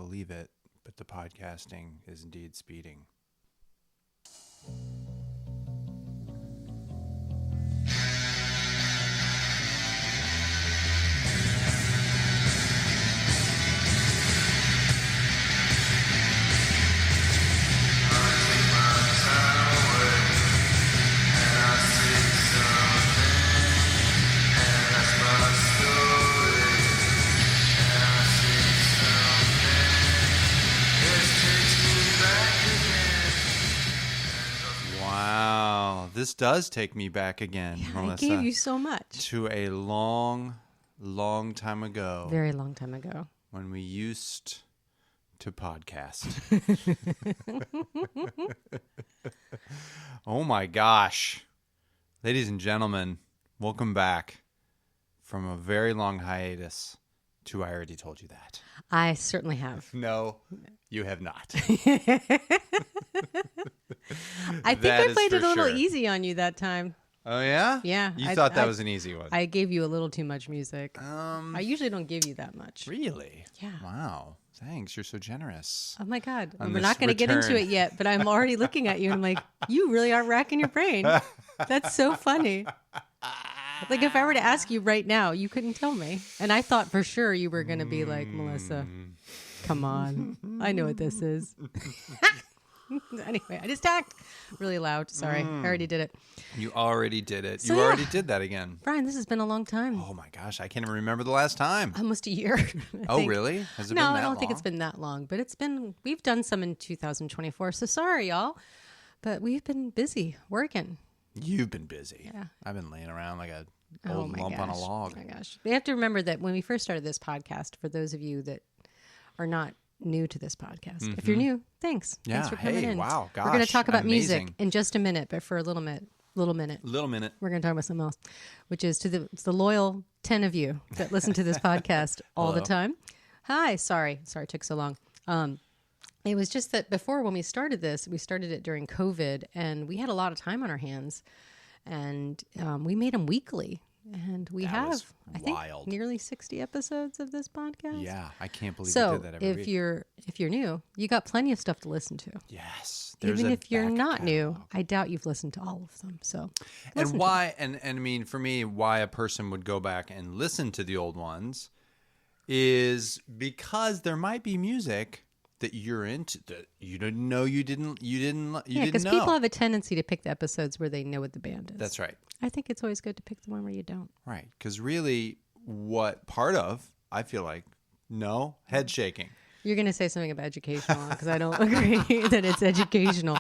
believe it, but the podcasting is indeed speeding. This does take me back again, Melissa. I gave you so much. To a long, long time ago. Very long time ago. When we used to podcast. Oh my gosh. Ladies and gentlemen, welcome back from a very long hiatus to I Already Told You That. I certainly have. No, you have not. I think I played it a little easy on you that time. Oh, yeah? Yeah. You thought that was an easy one. I gave you a little too much music. I usually don't give you that much. Really? Yeah. Wow. Thanks. You're so generous. Oh, my God. We're not going to get into it yet, but I'm already looking at you and I'm like, you really are racking your brain. That's so funny. Like if I were to ask you right now, you couldn't tell me. And I thought for sure you were going to be like, Melissa, come on. I know what this is. Anyway, I just talked really loud. Sorry. I already did it. You already did it. So, you already did that again. Brian, this has been a long time. Oh, my gosh. I can't even remember the last time. Almost a year. Oh, really? Has it been that long? No, I don't think it's been that long. But we've done some in 2024. So sorry, y'all. But we've been busy working. You've been busy. Yeah. I've been laying around like a old lump on a log. Oh, my gosh. We have to remember that when we first started this podcast, for those of you that are not new to this podcast. If you're new, thanks. Yeah. Thanks for coming in. Wow. Gosh. We're going to talk about amazing. music in just a minute, but for a little minute, we're going to talk about something else, which is to the loyal 10 of you that listen to this podcast all the time. Hi. Sorry it took so long. It was just that before when we started this, we started it during COVID and we had a lot of time on our hands and we made them weekly. And we have, I think, nearly 60 episodes of this podcast. Yeah, I can't believe we did that every week. So if you're new, you got plenty of stuff to listen to. Yes. Even if you're not new, I doubt you've listened to all of them. So, and why? And I mean, for me, why a person would go back and listen to the old ones is because there might be music that you're into that you didn't know you didn't know. Because people have a tendency to pick the episodes where they know what the band is. That's right. I think it's always good to pick the one where you don't. Right. Because really, what part of, I feel like, no, head shaking. You're going to say something about educational because I don't agree that it's educational.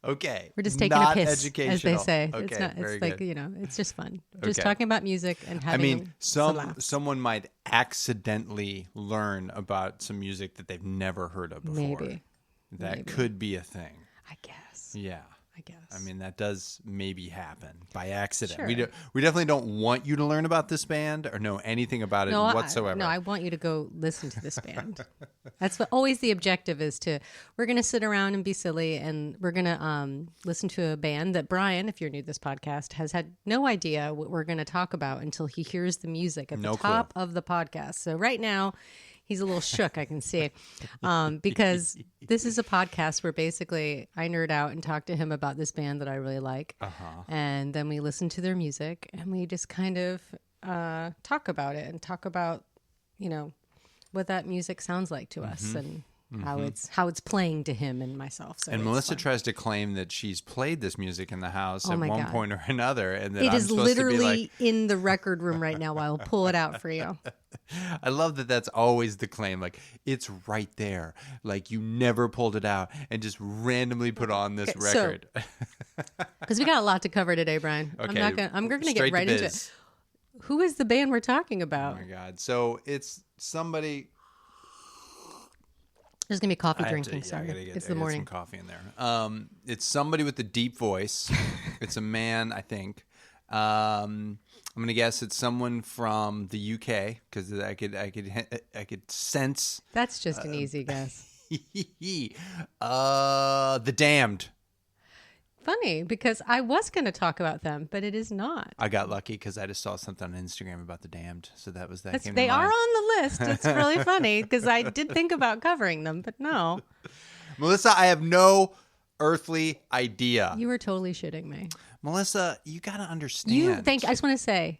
Okay. We're just taking a piss, educational. as they say. Okay, it's not. It's like good. It's just fun. Just talking about music and having. Someone might accidentally learn about some music that they've never heard of before. Maybe. That could be a thing. I guess. Yeah. I guess. I mean, that does maybe happen by accident. Sure. We definitely don't want you to learn about this band or know anything about it whatsoever. I want you to go listen to this band. That's what always the objective is we're going to sit around and be silly and we're going to listen to a band that Brian, if you're new to this podcast, has had no idea what we're going to talk about until he hears the music at the top of the podcast. So right now, he's a little shook, I can see, because this is a podcast where basically I nerd out and talk to him about this band that I really like. And then we listen to their music and we just kind of talk about it and talk about, what that music sounds like to us and how it's playing to him and myself. So and Melissa tries to claim that she's played this music in the house at one point or another. And that it I'm is supposed literally to be like, in the record room right now. I'll pull it out for you. I love that that's always the claim. Like, it's right there. Like, you never pulled it out and just randomly put on this record. Because we got a lot to cover today, Brian. Okay, I'm going to get right into it. Who is the band we're talking about? Oh, my God. So, it's somebody... There's going to be coffee drinking. Sorry. It's the morning. Some coffee in there. It's somebody with a deep voice. It's a man, I think. I'm going to guess it's someone from the UK because I could sense. That's just an easy guess. The Damned. funny because I was going to talk about them, but it is not. I got lucky because I just saw something on Instagram about the Damned, so that was that. They are on the list. It's really funny because I did think about covering them, but no. Melissa, I have no earthly idea. You were totally shitting me. Melissa, you got to understand. I just want to say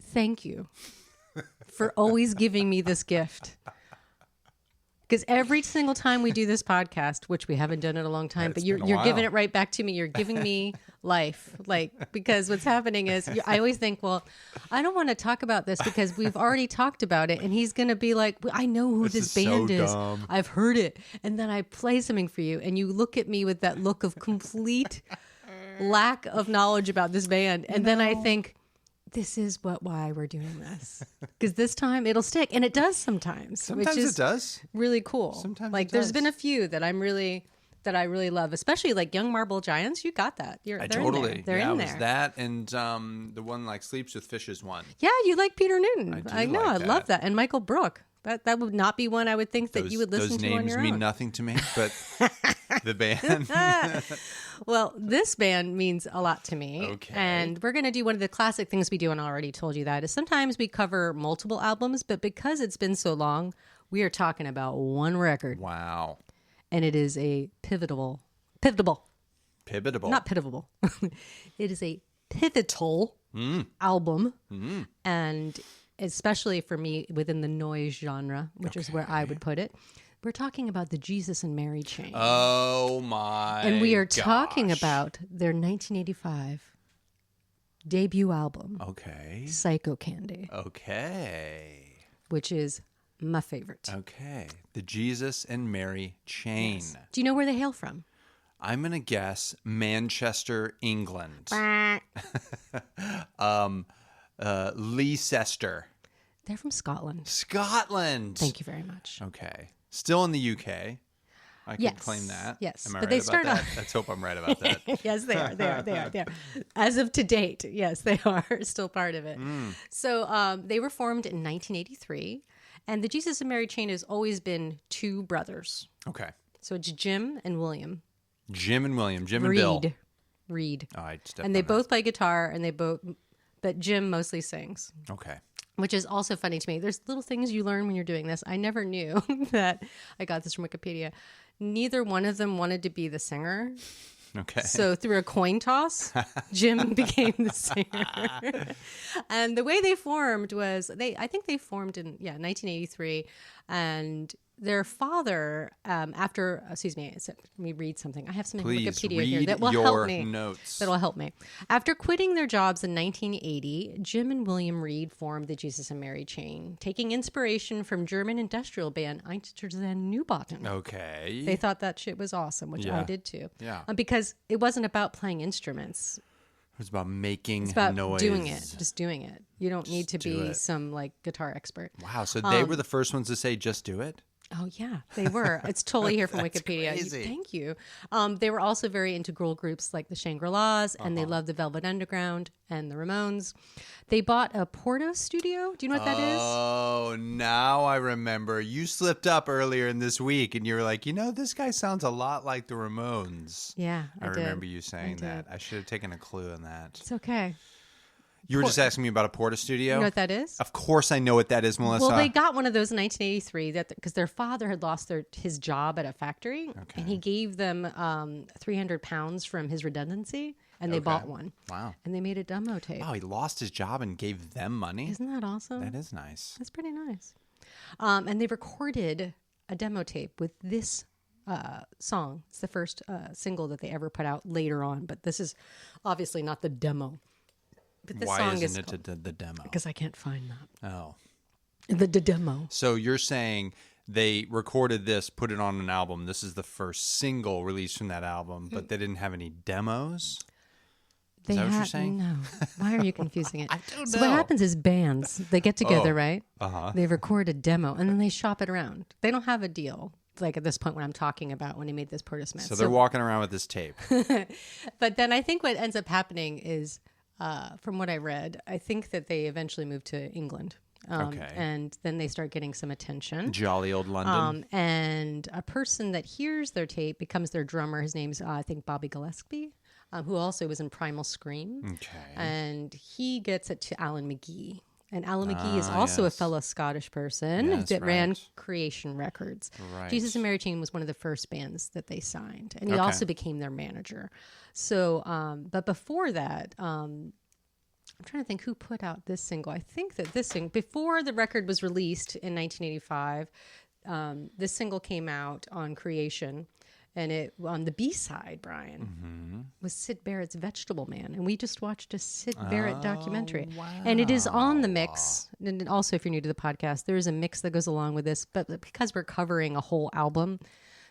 thank you for always giving me this gift. Because every single time we do this podcast, which we haven't done in a long time, but you're giving it right back to me. You're giving me life. Because what's happening is I always think, well, I don't want to talk about this because we've already talked about it. And he's going to be like, I know who this band is. Dumb. I've heard it. And then I play something for you. And you look at me with that look of complete lack of knowledge about this band. And then I think, this is why we're doing this, because this time it'll stick, and it does sometimes. Sometimes which is it does. Really cool. Sometimes there's been a few that I really love, especially like Young Marble Giants. You got that? They're in there. They're in there. It was that and the one like Sleeps with Fishes one. Yeah, you like Peter Newton. I know. Like I love that, and Michael Brook. That would not be one I would think that you would listen to on your own. Those names mean nothing to me, but the band. Well, this band means a lot to me. Okay. And we're going to do one of the classic things we do, and I already told you that, is sometimes we cover multiple albums, but because it's been so long, we are talking about one record. Wow. And it is a pivotal. Not pivotable. It is a pivotal album. And especially for me within the noise genre, which is where I would put it. We're talking about the Jesus and Mary Chain. Oh my! And we are talking about their 1985 debut album. Okay. Psychocandy. Okay. Which is my favorite. Okay. The Jesus and Mary Chain. Yes. Do you know where they hail from? I'm gonna guess Manchester, England. Leicester. They're from Scotland. Scotland. Thank you very much. Okay. Still in the UK. I can claim that. Yes. Am I but right they about start that? off... Let's hope I'm right about that. Yes, they are. As of to date, yes, they are still part of it. So they were formed in 1983. And the Jesus and Mary Chain has always been two brothers. Okay. So it's Jim and William. Jim and William. Jim and Bill. Reid. Oh, I stepped and they on both play guitar, but Jim mostly sings. Okay. Which is also funny to me. There's little things you learn when you're doing this. I never knew that. I got this from Wikipedia. Neither one of them wanted to be the singer. Okay. So through a coin toss, Jim became the singer. And the way they formed was I think they formed in 1983, and their father excuse me, let me read something. I have something Please on Wikipedia read here that will your help me. Notes. That'll help me. After quitting their jobs in 1980, Jim and William Reid formed the Jesus and Mary Chain, taking inspiration from German industrial band Einstürzende. Okay. They thought that shit was awesome, which I did too. Yeah. Because it wasn't about playing instruments. It was about making It's about noise. doing it. Just doing it. You don't need to be some guitar expert. Wow. So they were the first ones to say, just do it? Oh, yeah, they were. It's totally here from Wikipedia. Crazy. Thank you. They were also very into girl groups like the Shangri-Las, and they loved the Velvet Underground and the Ramones. They bought a Porto studio. Do you know what that is? Oh, now I remember. You slipped up earlier in this week, and you were like, this guy sounds a lot like the Ramones. Yeah, I did. remember you saying that. I should have taken a clue on that. It's okay. You were just asking me about a Porta studio? You know what that is? Of course I know what that is, Melissa. Well, they got one of those in 1983 because their father had lost his job at a factory, and he gave them 300 pounds from his redundancy, and they bought one. Wow. And they made a demo tape. Wow, he lost his job and gave them money? Isn't that awesome? That is nice. That's pretty nice. And they recorded a demo tape with this song. It's the first single that they ever put out later on, but this is obviously not the demo. But this Why song isn't it the demo? Because I can't find that. Oh. The demo. So you're saying they recorded this, put it on an album. This is the first single released from that album, but they didn't have any demos? Is that what you're saying? No. Why are you confusing it? I don't know. So what happens is bands, they get together, right? Uh-huh. They record a demo, and then they shop it around. They don't have a deal. Like at this point when I'm talking about when he made this Porta Smith. So they're walking around with this tape. But then I think what ends up happening is, from what I read, I think that they eventually moved to England. And then they start getting some attention. Jolly old London. And a person that hears their tape becomes their drummer. His name's, I think, Bobby Gillespie. who also was in Primal Scream. Okay. And he gets it to Alan McGee. And Alan McGee is also a fellow Scottish person that ran Creation Records. Right. Jesus and Mary Chain was one of the first bands that they signed. And he also became their manager. So, but before that, I'm trying to think who put out this single. I think that this single, before the record was released in 1985, this single came out on Creation. And it on the B-side, Brian, was Syd Barrett's Vegetable Man. And we just watched a Syd Barrett documentary. Wow. And it is on the mix. And also, if you're new to the podcast, there is a mix that goes along with this. But because we're covering a whole album,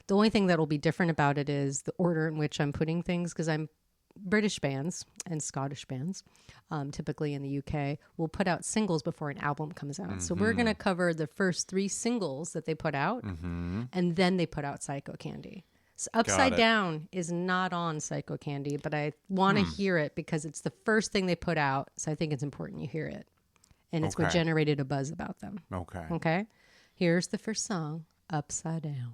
the only thing that will be different about it is the order in which I'm putting things. Because I'm British bands and Scottish bands, typically in the UK, will put out singles before an album comes out. So we're going to cover the first 3 singles that they put out. And then they put out Psychocandy. So Upside Down is not on Psychocandy, but I want to hear it because it's the first thing they put out. So I think it's important you hear it. And it's what generated a buzz about them. Okay. Here's the first song, Upside Down.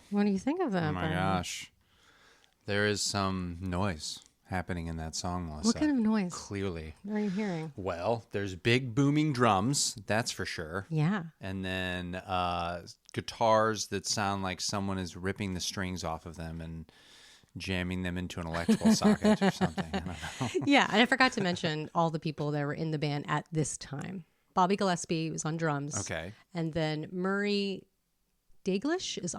What do you think of that? Oh my gosh. There is some noise happening in that song, Melissa. What kind of noise? Clearly. What are you hearing? Well, there's big booming drums, that's for sure. Yeah. And then guitars that sound like someone is ripping the strings off of them and jamming them into an electrical socket or something. I don't know. Yeah, and I forgot to mention all the people that were in the band at this time. Bobby Gillespie was on drums. Okay. And then Murray Daglish is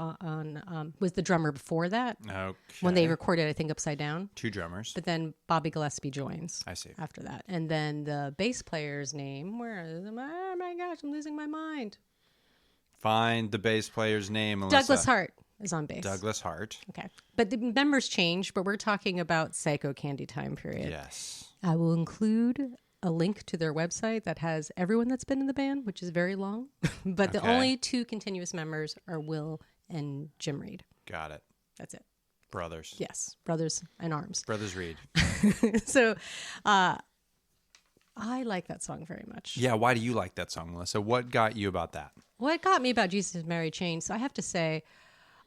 was the drummer before that. Okay. When they recorded, I think, Upside Down. 2 drummers. But then Bobby Gillespie joins. I see. After that. And then the bass player's name, oh my gosh, I'm losing my mind. Find the bass player's name, Melissa. Douglas Hart is on bass. Douglas Hart. Okay. But the members change, but we're talking about Psychocandy time period. Yes. I will include a link to their website that has everyone that's been in the band, which is very long. But the only 2 continuous members are Will and Jim Reid. Got it. That's it. Brothers. Yes. Brothers in arms. Brothers Reid. So I like that song very much. Yeah. Why do you like that song, Melissa? What got you about that? What got me about Jesus and Mary Chain? So I have to say,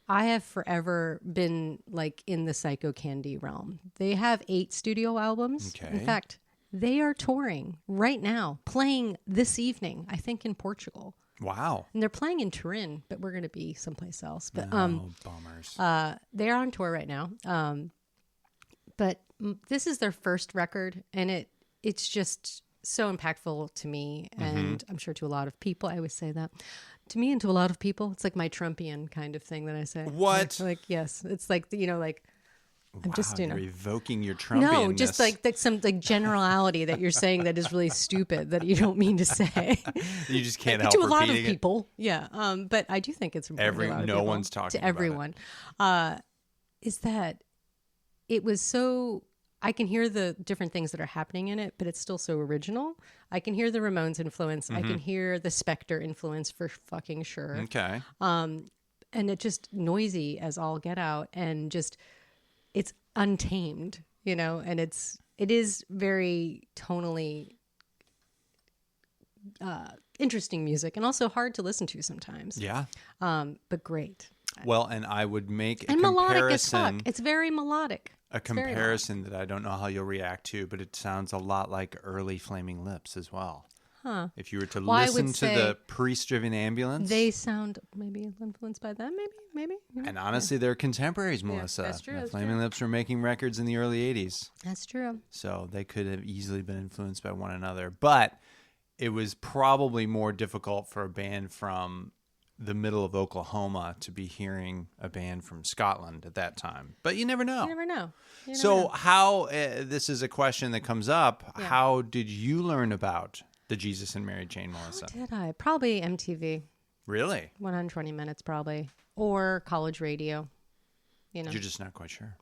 I have forever been like in the Psychocandy realm. They have 8 studio albums. Okay. In fact, they are touring right now, playing this evening, I think in Portugal. Wow. And they're playing in Turin, but we're going to be someplace else. But bummers. they're on tour right now. But this is their first record, and it's just so impactful to me, and I'm sure to a lot of people. I always say that. To me and to a lot of people, it's like my Trumpian kind of thing that I say. What? Like yes. It's like, like I'm just, you're evoking your Trumpianness. No, just like some like generality that you're saying that is really stupid that you don't mean to say. You just can't like, help to a lot of repeating it. people. Yeah. But I do think it's important to a lot of no people, one's talking to about everyone. Is that it was so. I can hear the different things that are happening in it, but it's still so original. I can hear the Ramones influence. I can hear the Spectre influence for fucking sure. Okay. And it's just noisy as all get out, and just it's untamed, and it is very tonally interesting music, and also hard to listen to sometimes. Yeah. But great. Well, and I would make a and melodic as comparison. fuck. It's very melodic. A comparison that I don't know how you'll react to, but it sounds a lot like early Flaming Lips as well. Huh. If you were to listen to the Priest-Driven Ambulance. They sound maybe influenced by them, maybe. And honestly, they're contemporaries, Melissa. That's true. The Flaming Lips were making records in the early 80s. That's true. So they could have easily been influenced by one another. But it was probably more difficult for a band from the middle of Oklahoma to be hearing a band from Scotland at that time. But you never know. You never know. So how, this is a question that comes up, Yeah. how did you learn about the Jesus and Mary Chain, Melissa? Did I? Probably MTV. Really? 120 Minutes probably. Or college radio. You know. You're just not quite sure.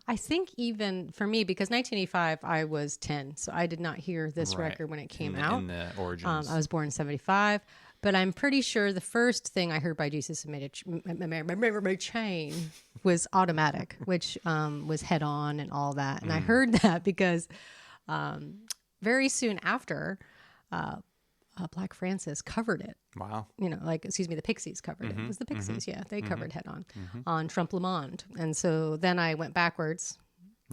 I think even for me, because 1985, I was 10, so I did not hear this Right. record when it came out. In the origins. I was born in 75, but I'm pretty sure the first thing I heard by Jesus and Mary Chain was Automatic, which was Head On and all that. And I heard that because very soon after, Black Francis covered it. Wow. You know, like, excuse me, the Pixies covered it. It was the Pixies, yeah. They covered Head on Trompe Le Monde. And so then I went backwards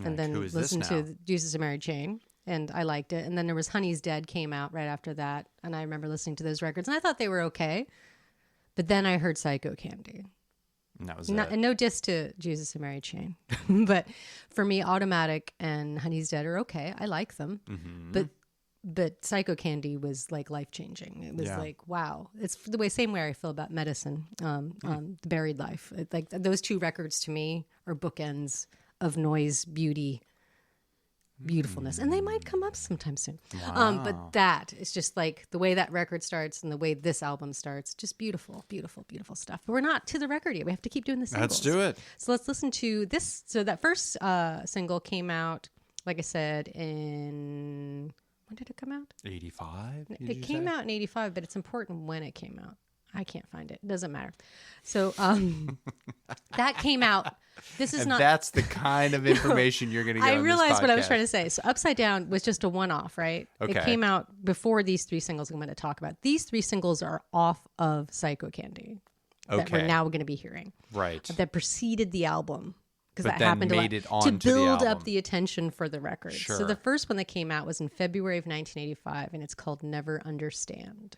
and then who is listened this now? to Jesus and Mary Chain, and I liked it. And then there was Honey's Dead came out right after that, and I remember listening to those records, and I thought they were okay. But then I heard Psychocandy. And that was And no diss to Jesus and Mary Chain. But for me, Automatic and Honey's Dead are okay. I like them. But Psychocandy was like life-changing. It was like, wow. It's the same way I feel about Medicine, The Buried Life. Like those two records to me are bookends of noise, beauty, beautifulness. And they might come up sometime soon. Wow. But that is just like the way that record starts and the way this album starts. Just beautiful, beautiful, beautiful stuff. But we're not to the record yet. We have to keep doing the singles. Let's do it. So let's listen to this. So that first single came out, like I said, in... When did it come out? 85? It came out in 85, but it's important when it came out. I can't find it. It doesn't matter. So that came out. This is And not... that's the kind of information you're going to get I on realized this what I was podcast. trying to say. So Upside Down was just a one-off, right? Okay. It came out before these three singles I'm going to talk about. These three singles are off of Psychocandy that we're Okay. now going to be hearing. Right. That preceded the album. Because But that then happened made to it onto the build album. up the attention for the record. So Sure. the first one that came out was in February of 1985, and it's called Never Understand.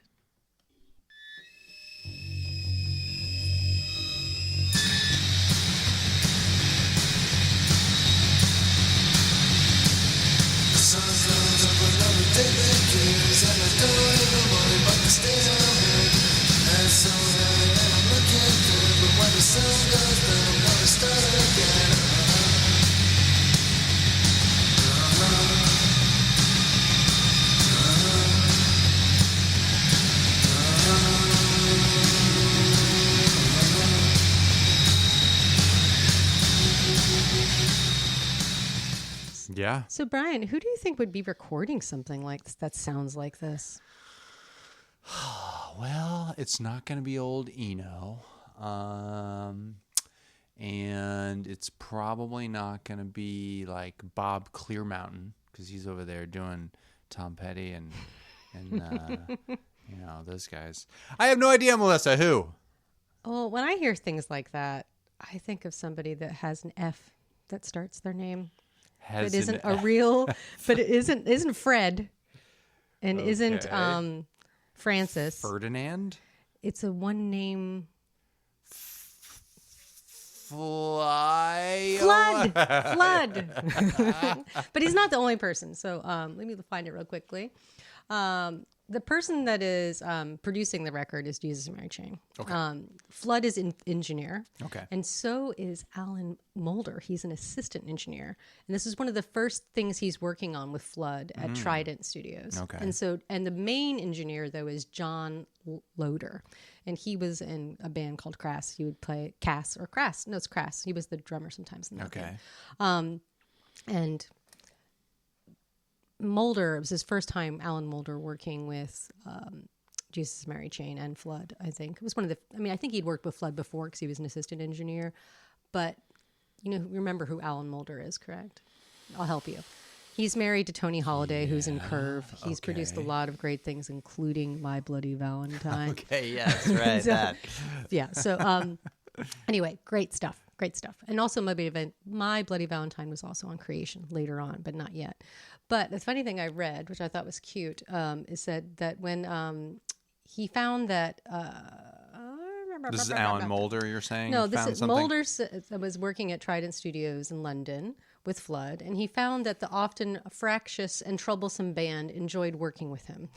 Yeah. So, Brian, who do you think would be recording something like this that sounds like this? Well, it's not going to be old Eno. And it's probably not going to be like Bob Clearmountain, because he's over there doing Tom Petty and you know, those guys. I have no idea, Melissa. Who? Well, when I hear things like that, I think of somebody that has an F that starts their name. Has It isn't an- a real, but it isn't Fred, and isn't Okay. Francis. Ferdinand? It's a one name. Fly. Flood. But he's not the only person. So let me find it real quickly. The person that is producing the record is Jesus and Mary Chain. Okay. Flood is an engineer. Okay. And so is Alan Mulder. He's an assistant engineer. And this is one of the first things he's working on with Flood at Trident Studios. Okay. And the main engineer, though, is John Loder. And he was in a band called Crass. He would play Cass or Crass. No, it's Crass. He was the drummer sometimes in that Okay. band. And Mulder, it was his first time, Alan Mulder, working with Jesus Mary Chain and Flood, I think. It was one of the, I think he'd worked with Flood before because he was an assistant engineer. But, remember who Alan Mulder is, correct? I'll help you. He's married to Tony Holiday, who's in Curve. He's produced a lot of great things, including My Bloody Valentine. Okay, yes, right. That. Yeah. So anyway, great stuff. Great stuff. And also My Bloody Valentine was also on Creation later on, but not yet. But the funny thing I read, which I thought was cute, is that when he found that... This is Alan Mulder, you're saying? No, this found is something? Mulder was working at Trident Studios in London with Flood, and he found that the often fractious and troublesome band enjoyed working with him.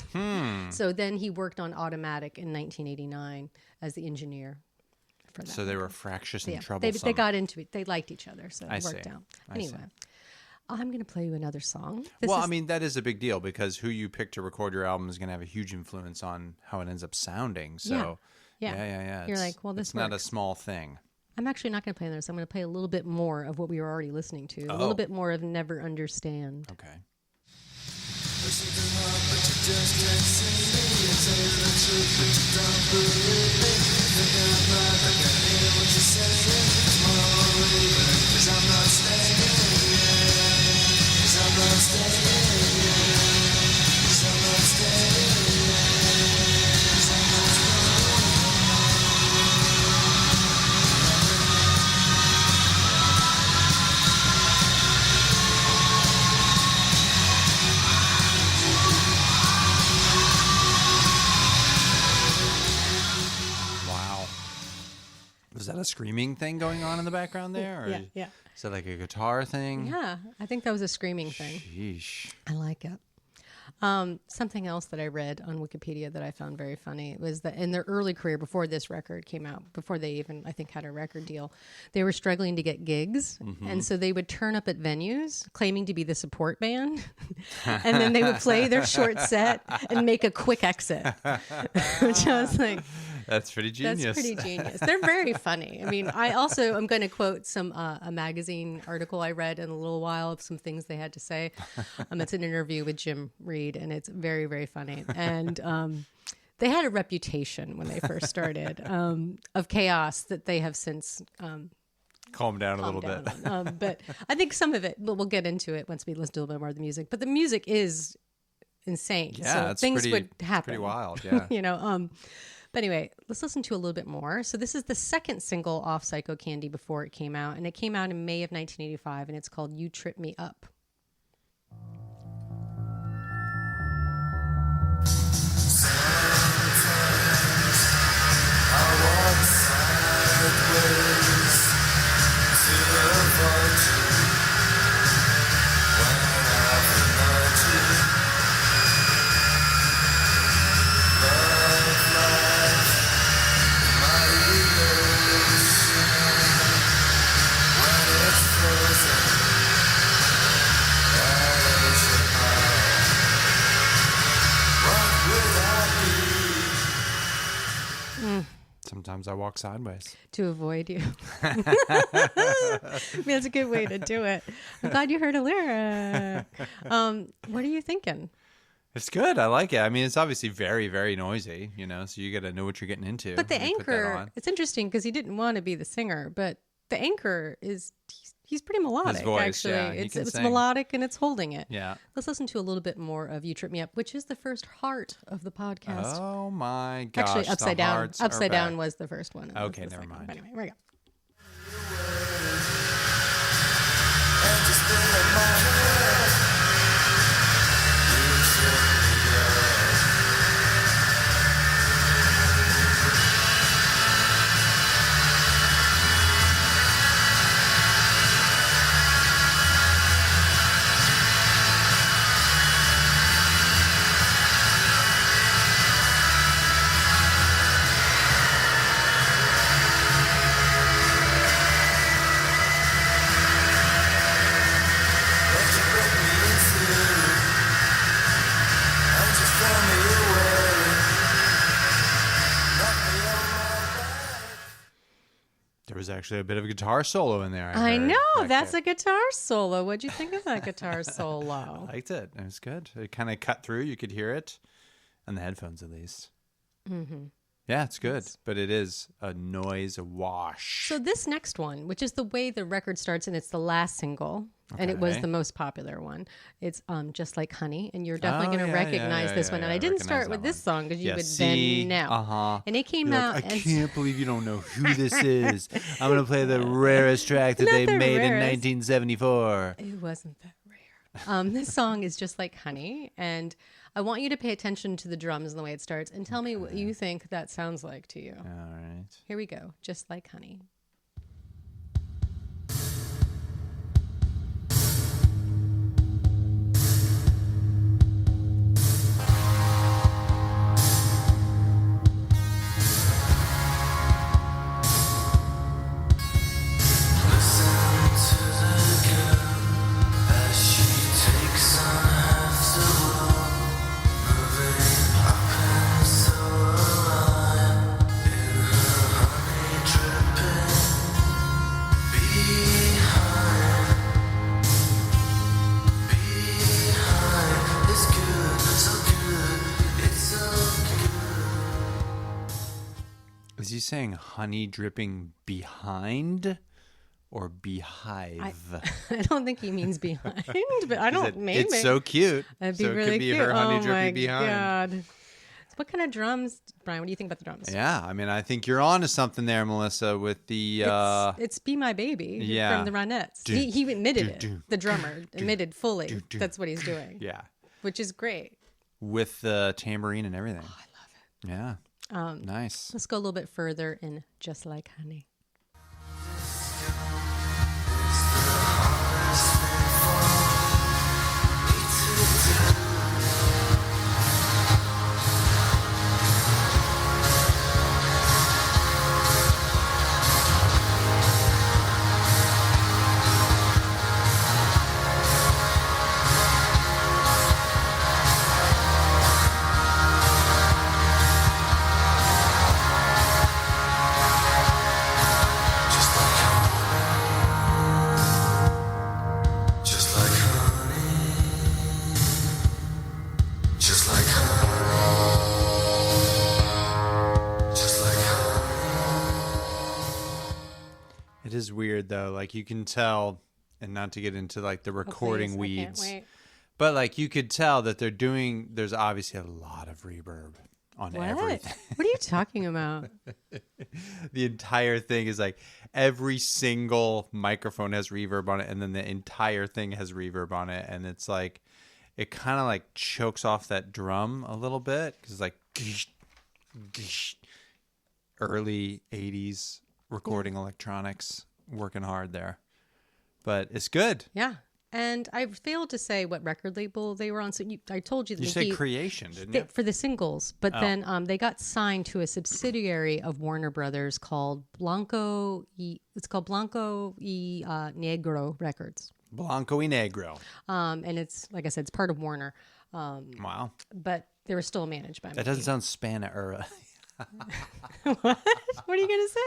So then he worked on Automatic in 1989 as the engineer for that. So they were fractious and troublesome. They got into it. They liked each other, so it worked see. out. I Anyway, see. I'm going to play you another song. I mean, that is a big deal because who you pick to record your album is going to have a huge influence on how it ends up sounding. So, yeah. You're like, well, this it's not a works. small thing. I'm actually not going to play this. I'm going to play a little bit more of what we were already listening to. A little bit more of Never Understand. Okay. Was that a screaming thing going on in the background there? Or Yeah. Is that like a guitar thing? Yeah, I think that was a screaming thing. Sheesh. I like it. Something else that I read on Wikipedia that I found very funny was that in their early career, before this record came out, before they even, I think, had a record deal, they were struggling to get gigs. And so they would turn up at venues claiming to be the support band. And then they would play their short set and make a quick exit, which I was like, that's pretty genius. that's pretty genius. They're very funny. I mean, I also am going to quote some a magazine article I read in a little while of some things they had to say. It's an interview with Jim Reid, and it's very, very funny. And they had a reputation when they first started of chaos that they have since calmed down a little bit. But I think some of it, but we'll get into it once we listen to a little bit more of the music. But the music is insane. Yeah, so it's things pretty, would happen. It's pretty wild, yeah. You know, but anyway, let's listen to a little bit more. So this is the second single off Psychocandy before it came out, and it came out in May of 1985, and it's called You Trip Me Up. Sometimes I walk sideways. To avoid you. I mean, that's a good way to do it. I'm glad you heard a lyric. What are you thinking? It's good. I like it. I mean, it's obviously very, very noisy, you know, so you got to know what you're getting into. But the when you put that anchor, on. it's interesting because he didn't want to be the singer, but the anchor is, he's pretty melodic, His voice, actually. yeah, he can It's sing. melodic and it's holding it. Yeah. Let's listen to a little bit more of You Trip Me Up, which is the first heart of the podcast. Oh my gosh. Actually, Upside the Down. hearts are Upside Down back. was the first one. and Okay, this is the never second one. mind. But anyway, here we go. There was actually a bit of a guitar solo in there. I heard know. back That's there. a guitar solo. What'd you think of that guitar solo? I liked it. It was good. It kind of cut through. You could hear it on the headphones, at least. Mm-hmm. Yeah, it's good, but it is a noise wash. So this next one, which is the way the record starts, and it's the last single, and it was Okay. the most popular one. It's Just Like Honey, and you're definitely going to yeah, recognize yeah, this yeah, one. And yeah, I didn't recognize start that with this one. song because you Yeah, would see? then know. Uh-huh. And it came You're out. like, I and can't believe you don't know who this is. I'm going to play the rarest track that Not they the made in rarest. 1974. It wasn't that rare. This song is Just Like Honey, and I want you to pay attention to the drums and the way it starts, and tell me what you think that sounds like to you. All right. Here we go. Just Like Honey. saying honey dripping behind or beehive? I don't think he means behind, but I don't. Maybe it's so cute. That'd be so really it could be cute. her honey oh dripping my behind. God. What kind of drums, Brian? What do you think about the drums? Yeah, I mean, I think you're on to something there, Melissa, with the... It's Be My Baby yeah. from the Ronettes. He admitted it. The drummer admitted fully that's what he's doing. Yeah. Which is great. With the tambourine and everything. Oh, I love Yeah. Nice. Let's go a little bit further in Just Like Honey. It is weird though, like you can tell, and not to get into like the recording weeds, but like you could tell that there's obviously a lot of reverb on everything. What are you talking about? The entire thing is like every single microphone has reverb on it, and then the entire thing has reverb on it, and it's like it kind of like chokes off that drum a little bit because it's like early 80s recording electronics working hard there, but it's good. Yeah. And I failed to say what record label they were on. So I told you that you said Creation, didn't you? For the singles, but then they got signed to a subsidiary of Warner Brothers called Blanco y Negro Records. Blanco y Negro. And it's, like I said, it's part of Warner. Wow. But they were still managed by That doesn't sound Spanish. What? What are you going to say?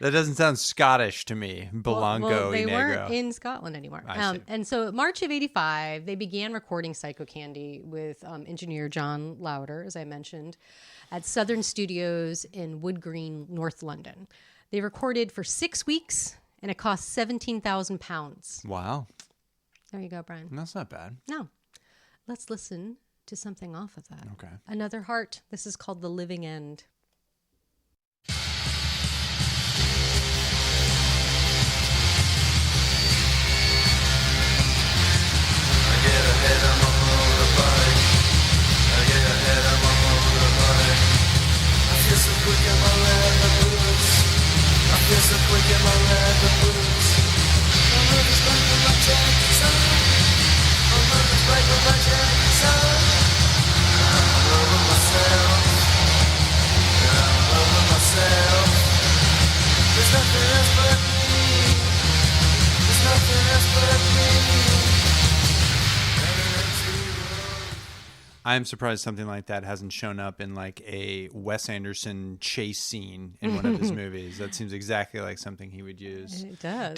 That doesn't sound Scottish to me. Blanco they y Negro. weren't in Scotland anymore. And so March of 85, they began recording Psychocandy with engineer John Lauder, as I mentioned, at Southern Studios in Wood Green, North London. They recorded for 6 weeks, and it cost £17,000. Wow. There you go, Brian. That's not bad. No. Let's listen to something off of that. Okay. Another Heart. This is called The Living End. I'm surprised something like that hasn't shown up in like a Wes Anderson chase scene in one of his movies. That seems exactly like something he would use. It does.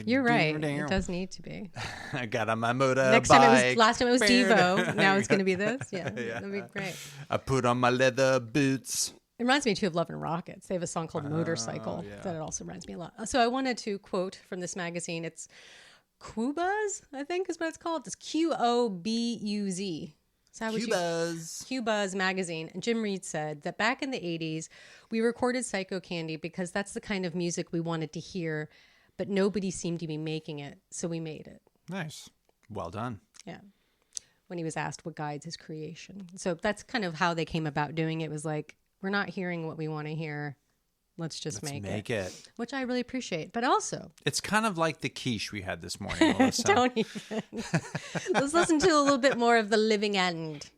You're right. It does need to be. I got on my motorbike. Last time it was Devo. Now it's going to be this. Yeah, that'd be great. I put on my leather boots. It reminds me too of Love and Rockets. They have a song called Motorcycle that it also reminds me a lot. So I wanted to quote from this magazine. It's Qbuzz, I think is what it's called. It's Qobuz. Qbuzz magazine. And Jim Reid said that back in the 80s, we recorded Psychocandy because that's the kind of music we wanted to hear, but nobody seemed to be making it, so we made it. Nice. Well done. Yeah. When he was asked what guides his creation. So that's kind of how they came about doing it. It was like, we're not hearing what we want to hear. Let's make it. Which I really appreciate. But also, it's kind of like the quiche we had this morning, Melissa. Don't even. Let's listen to a little bit more of The Living End.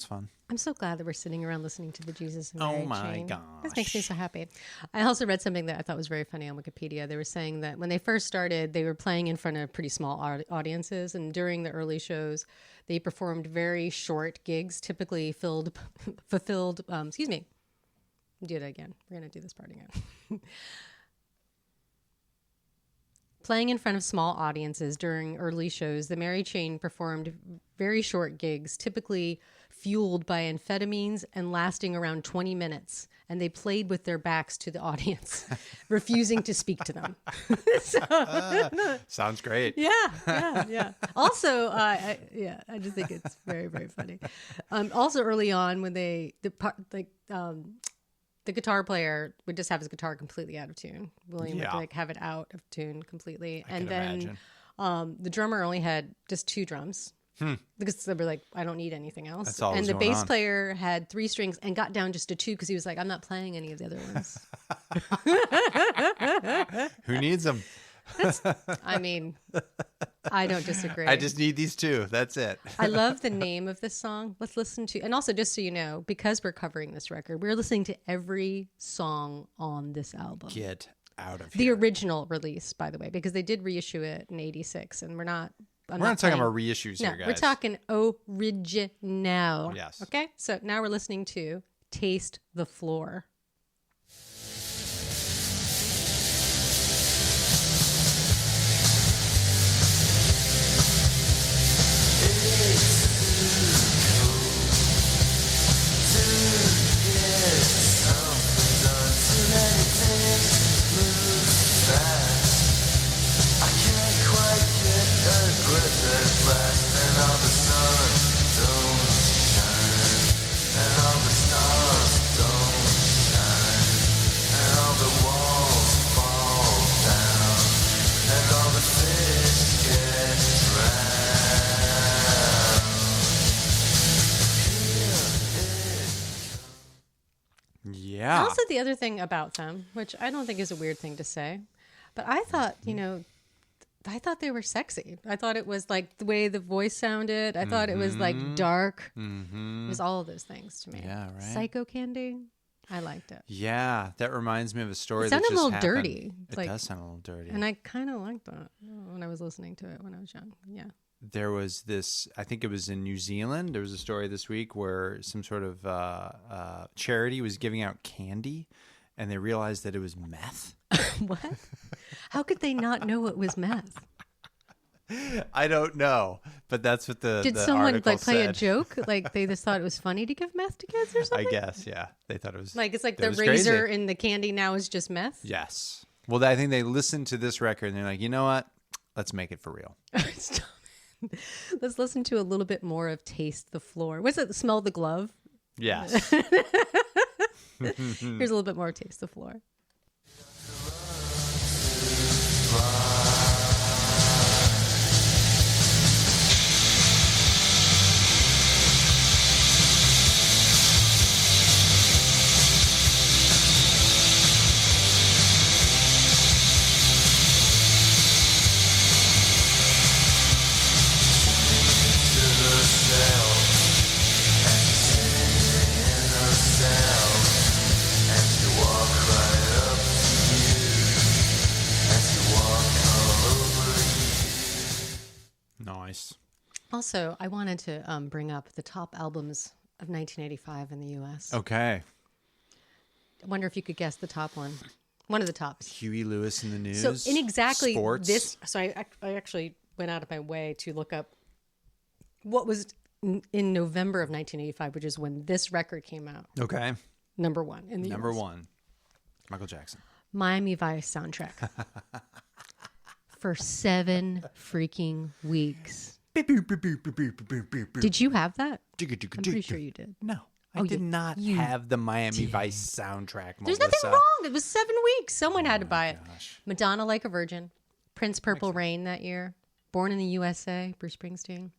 sounds fun. I'm so glad that we're sitting around listening to the Jesus and Mary Oh my chain. gosh. This makes me so happy. I also read something that I thought was very funny on Wikipedia. They were saying that when they first started, they were playing in front of pretty small audiences, and during the early shows, they performed very short gigs, typically fulfilled. Excuse me. Do it again. We're gonna do this part again. Playing in front of small audiences during early shows, the Mary Chain performed very short gigs, typically fueled by amphetamines and lasting around 20 minutes. And they played with their backs to the audience, refusing to speak to them. Sounds great. Yeah. Also, I just think it's very, very funny. Also, early on, when the guitar player would just have his guitar completely out of tune. William would like have it out of tune completely. I can imagine. The drummer only had just 2 drums because they were like, I don't need anything else. That's all and was the going bass on. player had 3 strings and got down just to 2 because he was like, I'm not playing any of the other ones. Who needs them? I mean, I don't disagree. I just need these 2. That's it. I love the name of this song. Let's listen to, and also just so you know, because we're covering this record, we're listening to every song on this album. Get out of The here. original release, by the way, because they did reissue it in '86, and we're not talking about reissues here, guys. We're talking original. Yes. Okay, so now we're listening to "Taste the Floor." Yeah. Also, the other thing about them, which I don't think is a weird thing to say, but I thought, I thought they were sexy. I thought it was like the way the voice sounded. I thought it was like dark. It was all of those things to me. Yeah, right. Psychocandy. I liked it. Yeah, that reminds me of a story It that sounded just a little happened. dirty. It does sound a little dirty. And I kind of liked that when I was listening to it when I was young. Yeah. There was this, I think it was in New Zealand. There was a story this week where some sort of charity was giving out candy, and they realized that it was meth. What? How could they not know it was meth? I don't know, but that's what Did the someone article like play said. a joke? Like they just thought it was funny to give meth to kids or something? I guess, yeah. They thought it was Like it's like that the was razor crazy. in the candy now is just meth? Yes. Well, I think they listened to this record and they're like, you know what? Let's make it for real. Stop it. Let's listen to a little bit more of Taste the Floor. Was it Smell the Glove? Yes. Here's a little bit more of Taste the Floor. Nice. Also, I wanted to bring up the top albums of 1985 in the U.S. Okay. I wonder if you could guess the top one. One of the tops. Huey Lewis in the news. So in exactly sports. this, so I actually went out of my way to look up what was in November of 1985, which is when this record came out. Okay. Number 1 in the Number US. 1. Michael Jackson. Miami Vice soundtrack. For 7 freaking weeks. Did you have that? I'm pretty sure you did. No. I did not have the Miami Vice soundtrack, Melissa. There's nothing wrong. It was 7 weeks. Someone had to buy it. Gosh. Madonna, Like a Virgin. Prince, Purple Rain that year. Born in the USA, Bruce Springsteen.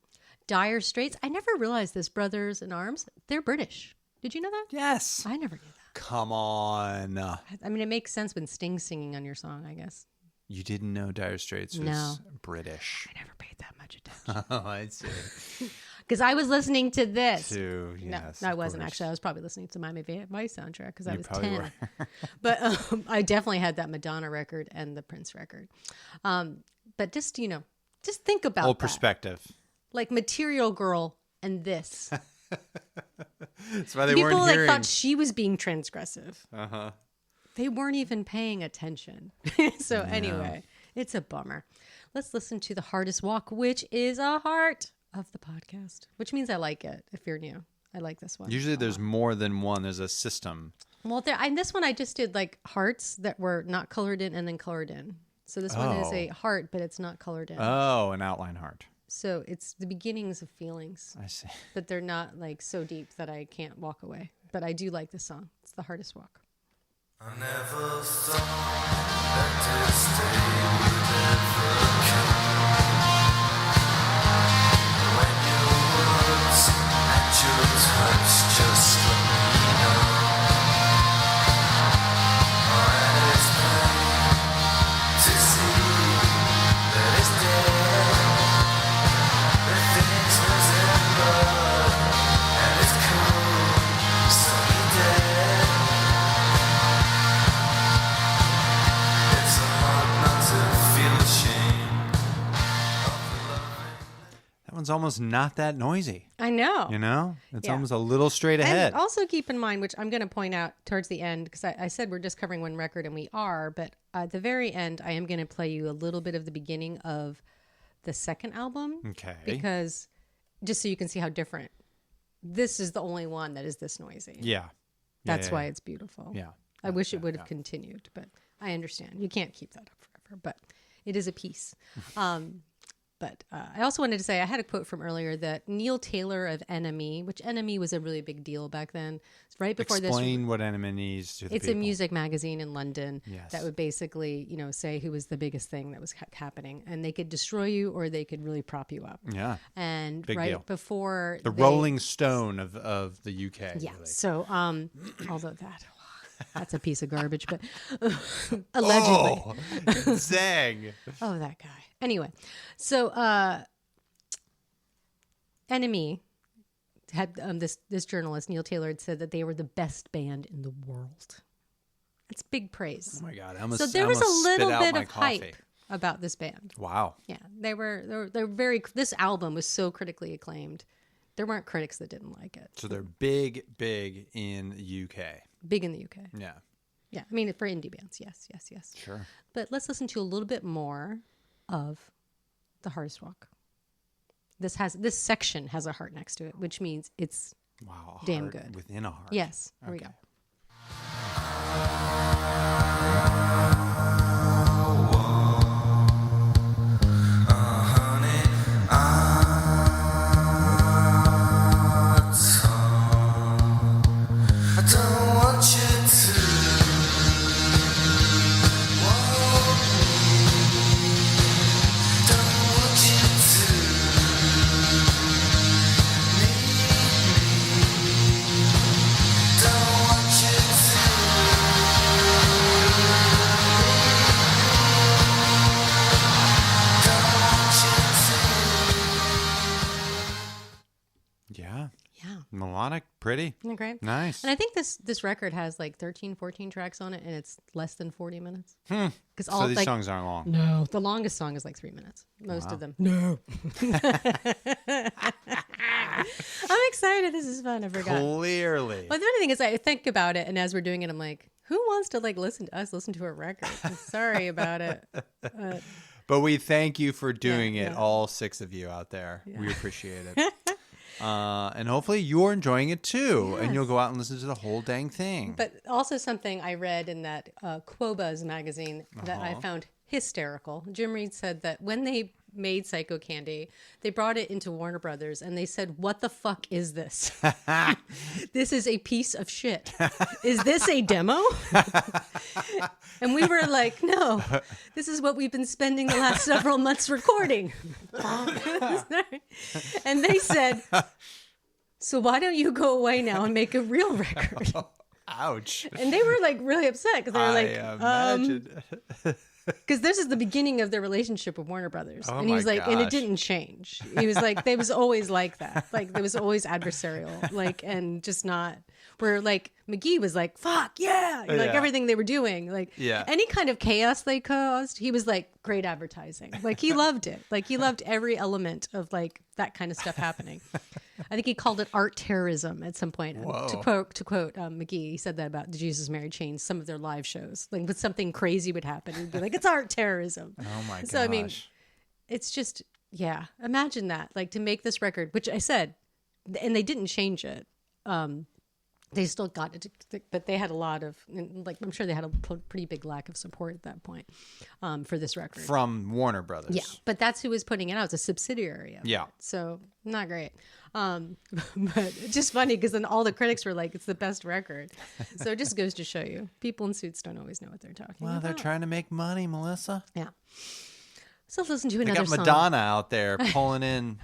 Dire Straits. I never realized this. Brothers in Arms. They're British. Did you know that? Yes. I never knew that. Come on. I mean, it makes sense when Sting's singing on your song, I guess. You didn't know Dire Straits was No. British. I never paid that much attention. Oh, I see. because I was listening to this. Yes, No, I of wasn't course. actually. I was probably listening to Miami Vice soundtrack because I You was probably 10. were. But I definitely had that Madonna record and the Prince record. But just, just think about Old that. perspective. Like Material Girl and this. That's why they People weren't hearing. thought she was being transgressive. Uh-huh. They weren't even paying attention. So anyway, it's a bummer. Let's listen to The Hardest Walk, which is a heart of the podcast, which means I like it if you're new. I like this one. Usually there's more than one. There's a system. Well, this one I just did like hearts that were not colored in and then colored in. So this one is a heart, but it's not colored in. Oh, an outline heart. So it's the beginnings of feelings, I see. but they're not like so deep that I can't walk away. But I do like this song. It's The Hardest Walk. I never thought that this day would ever come. When your words and your touch just let me know. And it's plain to see that it's dead. The things resemble, and it's cold, sunny dead. It's a hard not to feel ashamed of the loving. That one's almost not that noisy. I know. It's Yeah. almost a little straight ahead. And also keep in mind, which I'm going to point out towards the end, because I said we're just covering one record, and we are, but at the very end, I am going to play you a little bit of the beginning of the second album. Okay. Because just so you can see how different. This is the only one that is this noisy. Yeah. That's why it's beautiful. Yeah. I wish it would have continued, but I understand. You can't keep that up forever, but it is a piece. But I also wanted to say, I had a quote from earlier that Neil Taylor of NME, which NME was a really big deal back then. Right before Explain what enemy is to the it's people. a music magazine in London Yes. that would basically, say who was the biggest thing that was happening. And they could destroy you or they could really prop you up. Yeah. And Big right deal. before The Rolling Stone of the UK. Yeah. Really. So, although that's a piece of garbage, but allegedly. Oh, zang. Oh, that guy. Anyway, so NME had this journalist, Neil Taylor, had said that they were the best band in the world. That's big praise. Oh my God. I almost, So there I was a almost little spit out bit my of coffee. hype about this band. Wow. Yeah, they're very. This album was so critically acclaimed. There weren't critics that didn't like it. So they're big in the UK. Big in the UK. Yeah. Yeah, I mean for indie bands, yes. Sure. But let's listen to a little bit more of The Hardest Walk. This section has a heart next to it, which means it's Wow. A damn heart good. Within a heart. Yes. Here we go. I don't want you to want me. Don't want you to need me. Don't want you to don't want you to. Yeah. Yeah. Melodic, pretty. Isn't that great? Nice. And I think this record has like 13, 14 tracks on it, and it's less than 40 minutes. Because So these songs aren't long. No, the longest song is like 3 minutes. Most of them. No. I'm excited. This is fun. I forgot. Clearly. But the funny thing is, I think about it, and as we're doing it, I'm like, who wants to like listen to a record? I'm sorry about it. But we thank you for doing it, yeah. all 6 of you out there. We appreciate it. And hopefully you're enjoying it too. And you'll go out and listen to the whole dang thing. But also something I read in that Quobuzz magazine that I found hysterical. Jim Reid said that when they made Psychocandy, they brought it into Warner Brothers and they said, "What the fuck is this? This is a piece of shit. Is this a demo?" And we were like, "No, this is what we've been spending the last several months recording." And they said, "So why don't you go away now and make a real record?" Ouch. And they were like really upset because they were like, I imagine. Because this is the beginning of their relationship with Warner Brothers. Oh and he was my like, and it gosh. didn't change. He was like, they was always like that. Like, there was always adversarial, like, and just not where like McGee was like, fuck yeah. Like Yeah. everything they were doing, like Yeah. any kind of chaos they caused, he was like, great advertising. Like he loved it. Like he loved every element of like that kind of stuff happening. I think he called it art terrorism at some point. Whoa. To quote McGee, he said that about the Jesus Mary Chain, some of their live shows. Like, when something crazy would happen, he'd be like, "It's art terrorism." Oh my gosh. So I mean, it's just imagine that. Like to make this record, which I said, and they didn't change it. They still got it, but they had a lot of, like, I'm sure they had a pretty big lack of support at that point for this record. From Warner Brothers. Yeah, but that's who was putting it out. It's a subsidiary of Yeah. it. So not great. But it's just funny because then all the critics were like, it's the best record. So it just goes to show you, people in suits don't always know what they're talking Well, about. they're trying to make money, Melissa. Yeah. So let's listen to They another got song. Madonna out there pulling in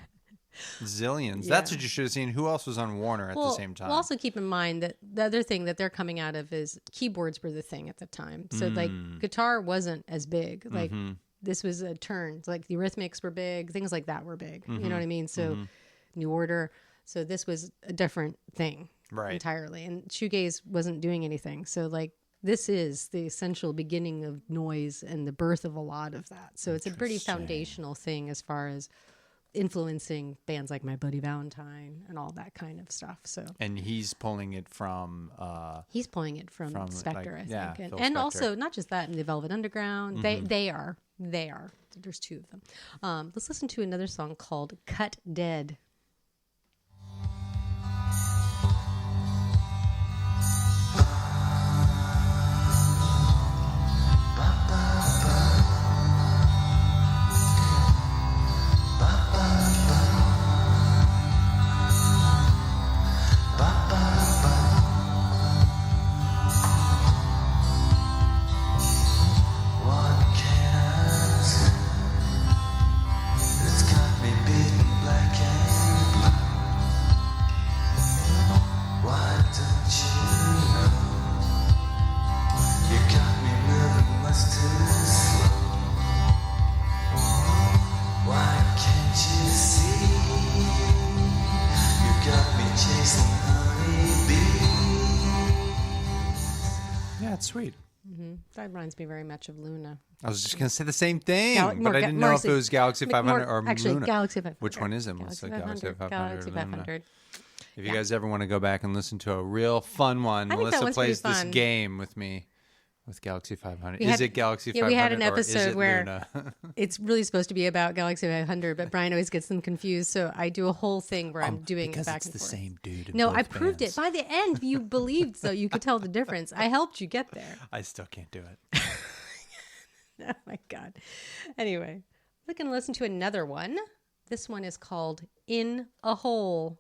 zillions. Yeah. That's what you should have seen. Who else was on Warner at the same time? We'll also keep in mind that the other thing that they're coming out of is keyboards were the thing at the time. So like guitar wasn't as big. Like this was a turn. It's like the Eurythmics were big. Things like that were big. You know what I mean? So New Order. So this was a different thing Right. entirely. And shoegaze wasn't doing anything. So like this is the essential beginning of noise and the birth of a lot of that. So it's a pretty foundational thing as far as influencing bands like My Bloody Valentine and all that kind of stuff. So And he's pulling it from he's pulling it from From, Spectre, like, I yeah, think, Phil and Spector. also not just that in the Velvet Underground. They are. There's two of them. Let's listen to another song called "Cut Dead." What can I say? It's got me beaten black and blue. Why don't you know? You got me moving much too slow. Why can't you see? You got me chasing honeybees. Yeah, it's sweet. That reminds me very much of Luna. I was just gonna say the same thing, Gal- but more I ga- didn't more know if see- it was Galaxy more- 500 or actually, Luna. Galaxy 500. Which one is it, Melissa? Galaxy 500 Galaxy or Luna? 500. If you guys ever want to go back and listen to a real fun one, I think that Melissa one's pretty plays this fun. game with me with Galaxy 500. We Is had- it Galaxy yeah, 500 we had an or is episode it where Luna? it's really supposed to be about Galaxy 500, but Brian always gets them confused. So I do a whole thing where I'm doing because it back it's and the forth. same dude in No, both I proved bands. it. By the end, you believed, so you could tell the difference. I helped you get there. I still can't do it. Oh my God. Anyway, we're going to listen to another one. This one is called In a Hole.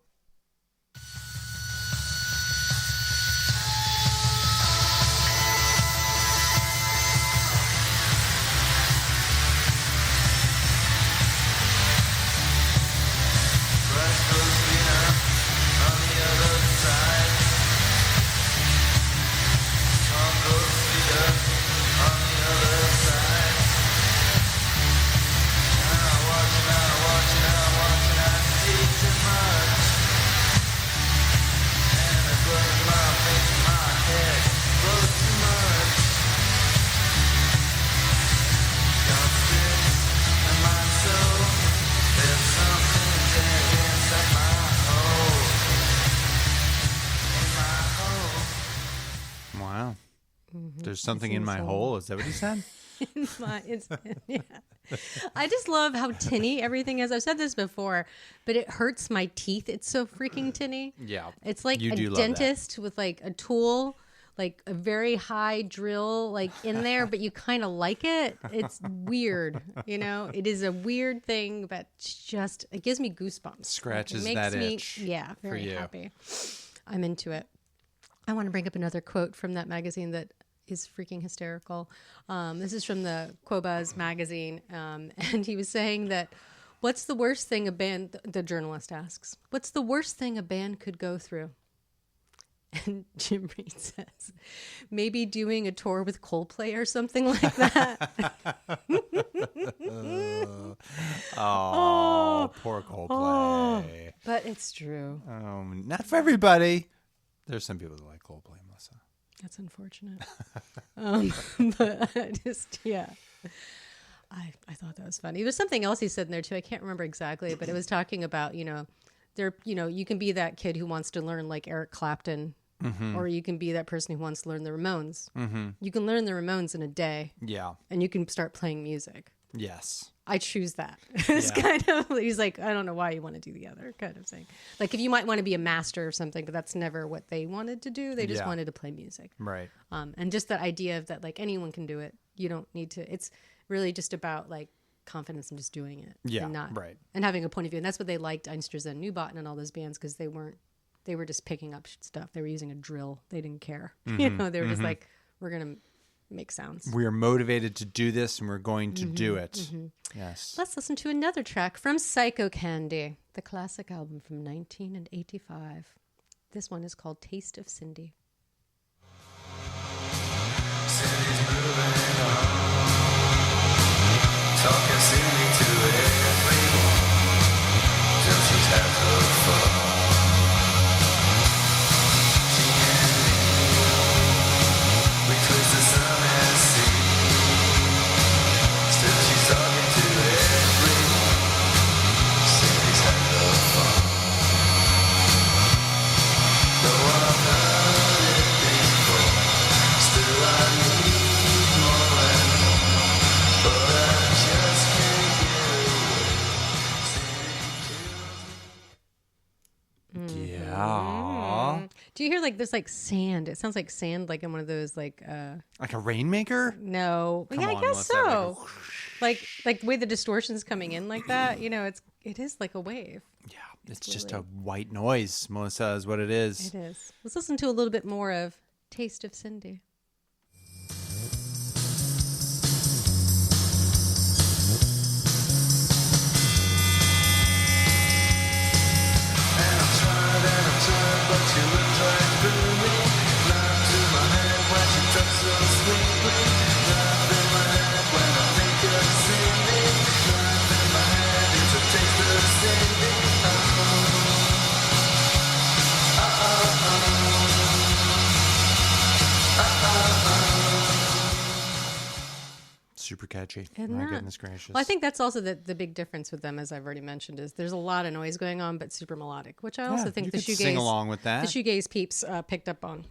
Wow. There's something in in my soul. hole. Is that what he said? Yeah. I just love how tinny everything is. I've said this before, but it hurts my teeth. It's so freaking tinny. Yeah. It's like You a do love that. dentist with like a tool, like a very high drill, like in there, but you kind of like it. It's weird, you know. It is a weird thing, but just it gives me goosebumps. Scratches Like, it makes that me, itch yeah, very you. happy. I'm into it. I want to bring up another quote from that magazine that is freaking hysterical. This is from the Quobuz magazine, and he was saying that, "What's the worst thing a band?" The journalist asks, "What's the worst thing a band could go through?" And Jim Reid says, maybe doing a tour with Coldplay or something like that. Poor Coldplay. But it's true. Not for everybody. There's some people that like Coldplay, Melissa. That's unfortunate. But I just, yeah. I thought that was funny. There's something else he said in there too. I can't remember exactly, but it was talking about, you can be that kid who wants to learn like Eric Clapton, or you can be that person who wants to learn the Ramones. You can learn the Ramones in a day. Yeah. And you can start playing music. Yes. I choose that. It's kind of, he's like, I don't know why you want to do the other kind of thing. Like if you might want to be a master or something, but that's never what they wanted to do. They just wanted to play music. Right. And just that idea of that, like anyone can do it. You don't need to, it's really just about like confidence and just doing it. Yeah. And not, right. And having a point of view. And that's what they liked Einstürzen and Newbotten and all those bands, because they were just picking up stuff. They were using a drill. They didn't care. They were just like, we're going to make sounds. We are motivated to do this, and we're going to do it. Yes. Let's listen to another track from Psychocandy, the classic album from 1985. This one is called Taste of Cindy. Cindy's moving on, talking Cindy to everyone, till she's had her fun. She and me, we twist the sun and sea, still she's talking to everyone. Cindy's had her fun. Though I've heard it before, still I need more and more, but I just can't get away. Yeah. Do you hear like there's like sand? It sounds like sand, like in one of those like Like a rainmaker? no. Come Yeah, I on, guess Melissa, so. Like the way the distortion's coming in like that, it is like a wave. Yeah. It's just a white noise, Melissa, is what it is. It is. Let's listen to a little bit more of Taste of Cindy. And I'm trying, but she looks right through me. Knife to my head when she talks so sweetly. Knife in my head when I think of Cindy. Knife in my head, it's a taste of Cindy. Super catchy. Isn't My that? goodness gracious. Well, I think that's also the big difference with them, as I've already mentioned, is there's a lot of noise going on, but super melodic, which I also think you the could shoegaze sing along with that. The shoegaze peeps picked up on.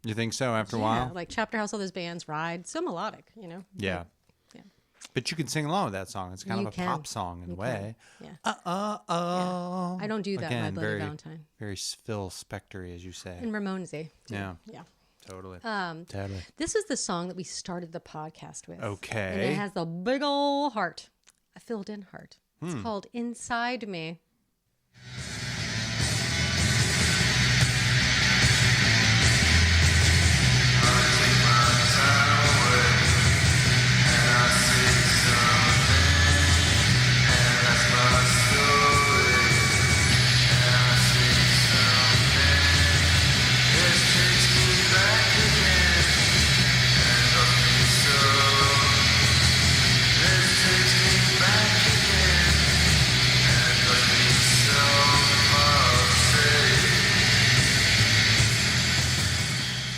You think so after a while? Like Chapter House, all those bands, Ride, so melodic, Yeah. Yeah. But you can sing along with that song. It's kind You of a can. pop song in a way. Yeah. Oh. I don't do that Again, by Bloody very, Valentine. very Phil Spector-y, as you say. And Ramonesy. too. Yeah. Yeah. Totally. Totally. This is the song that we started the podcast with. Okay. And it has the big old heart, a filled in heart. It's called Inside Me.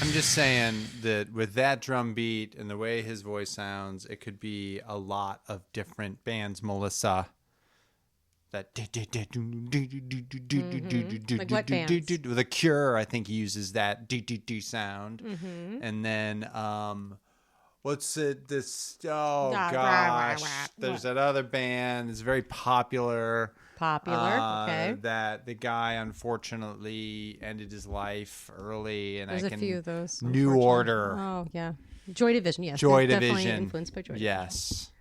I'm just saying that with that drum beat and the way his voice sounds, it could be a lot of different bands, Melissa. That Like what bands? The Cure, I think he uses that sound. And then what's it? This gosh, there's that other band. It's very popular. Okay. That the guy unfortunately ended his life early, and There's I a can few of those. New unfortunately. Order. Oh, yeah. Joy Division, yes. Joy They're Division. Definitely influenced by Joy Division. Yes.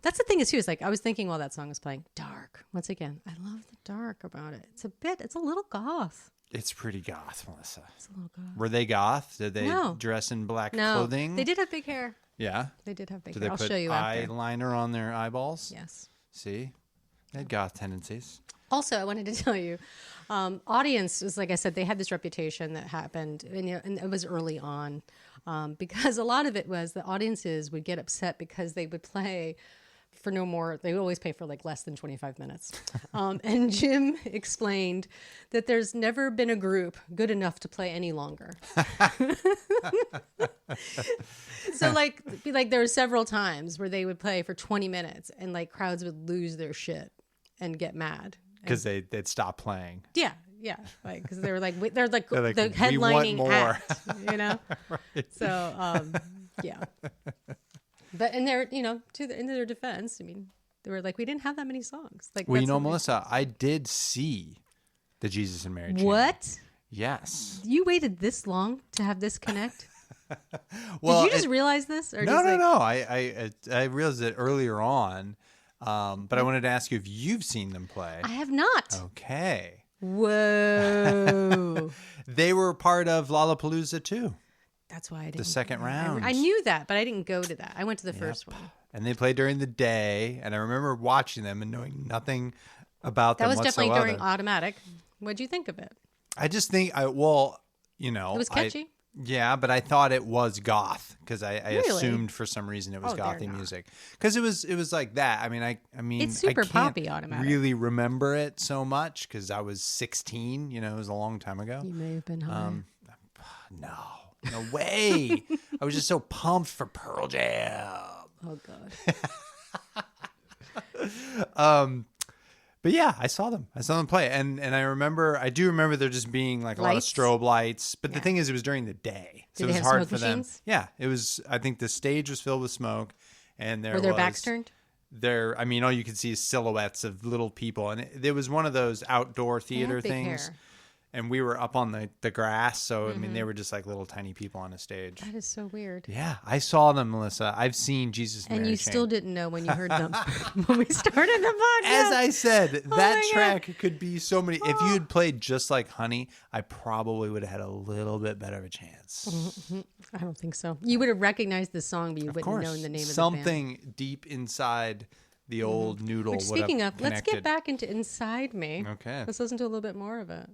That's the thing is too, is like I was thinking while that song was playing, dark. Once again, I love the dark about it. It's a little goth. It's pretty goth, Melissa. It's a little goth. Were they goth? Did they No. dress in black No, clothing? they did have big hair. Yeah. They did have big Did hair. they I'll put show you after. eyeliner on their eyeballs? Yes. See? They had goth tendencies. Also, I wanted to tell you, audience was, like I said, they had this reputation that happened, and it was early on, because a lot of it was the audiences would get upset because they would play for no more. They would always pay for like less than 25 minutes. And Jim explained that there's never been a group good enough to play any longer. So like there were several times where they would play for 20 minutes and like crowds would lose their shit and get mad. Because they'd stop playing. Yeah, like because they were like they're like They're like, the "We want headlining more." act, you know. Right. So yeah, but in their in their defense, I mean, they were like, we didn't have that many songs. Like, Well, that's what Melissa, I did see the Jesus and Mary chain. What? Yes. You waited this long to have this connect? Well, Did you just realize this? Or No. just I realized it earlier on, but I wanted to ask you if you've seen them play. I have not. Okay. Whoa. They were part of Lollapalooza too. That's why I didn't. The second round. I knew that, but I didn't go to that. I went to the first one. And they played during the day, and I remember watching them and knowing nothing about That them was whatsoever. definitely during Automatic. What'd you think of it? I just think, it It was catchy. Yeah, but I thought it was goth because I Really? assumed for some reason it was They're gothy not. music because it was like that. I mean, It's super I can't poppy, Automatic. really remember it so much because I was 16. It was a long time ago. You may have been high. No way. I was just so pumped for Pearl Jam. Oh God. But yeah, I saw them play, and I do remember there just being like a lot of Lights? strobe lights. But the Yeah. thing is, it was during the day, so Did it they was have hard smoke for them. machines? Yeah, it was. I think the stage was filled with smoke, and Were their backs turned? I mean, all you could see is silhouettes of little people, and there was one of those outdoor theater big things. hair. And we were up on the grass, so I mean, they were just like little tiny people on a stage. That is so weird. Yeah, I saw them, Melissa. I've seen Jesus and And Mary you Chain. still didn't know when you heard them when we started the podcast. As I said, that Oh my God. track could be so many. If you had played Just Like Honey, I probably would have had a little bit better of a chance. I don't think so. You would have recognized the song, but you Of wouldn't course, know the name of the band. something deep inside the old noodle. Which, would have speaking of, let's connected. get back into Inside Me. Okay. Let's listen to a little bit more of it.